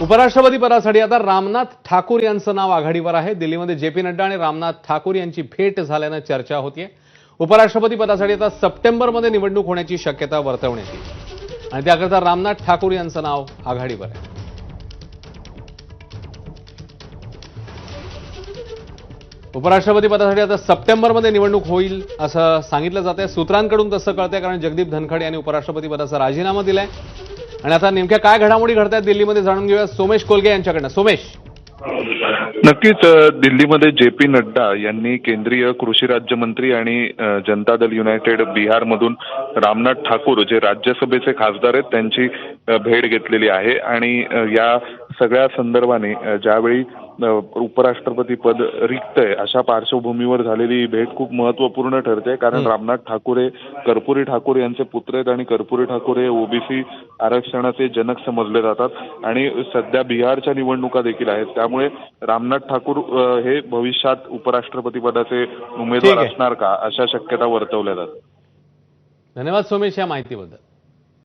उपराष्ट्रपती पदासाठी आता रामनाथ ठाकूर यांचं नाव आघाडीवर आहे। दिल्लीमध्ये जे पी नड्डा आणि रामनाथ ठाकूर यांची भेट झाल्यानं चर्चा होतीये। उपराष्ट्रपती पदासाठी आता सप्टेंबरमध्ये निवडणूक होण्याची शक्यता वर्तवण्यात येते आणि त्याकरता रामनाथ ठाकूर यांचं नाव आघाडीवर आहे। उपराष्ट्रपती पदासाठी आता सप्टेंबरमध्ये निवडणूक होईल असं सांगितलं जातंय। सूत्रांकडून तसं कळतंय कारण जगदीप धनखड यांनी उपराष्ट्रपती पदाचा राजीनामा दिलाय आणि आता नेमक्या काय घडामोडी घडतायत दिल्लीमध्ये जाणून घेऊया सोमेश कोलगे यांच्याकडनं। सोमेश, नक्कीच दिल्लीमध्ये जे पी नड्डा यांनी केंद्रीय कृषी राज्यमंत्री आणि जनता दल युनायटेड बिहारमधून रामनाथ ठाकूर जे राज्यसभेचे खासदार आहेत त्यांची भेट घेतलेली आहे आणि या सगळ्या संदर्भाने ज्यावेळी उपराष्ट्रपती पद रिक्त आहे अशा पार्श्वभूमीवर झालेली भेट खूप महत्त्वपूर्ण ठरते कारण रामनाथ ठाकूर हे कर्पूरी ठाकूर यांचे पुत्र आहेत आणि कर्पूरी ठाकूर हे ओबीसी आरक्षणाचे जनक समजले जातात आणि सध्या बिहारच्या निवडणुका देखील आहेत। त्यामुळे रामनाथ ठाकूर हे भविष्यात उपराष्ट्रपती पदाचे उमेदवार असणार का अशा शक्यता वर्तवल्या जातात। धन्यवाद सोमेश या माहितीबद्दल।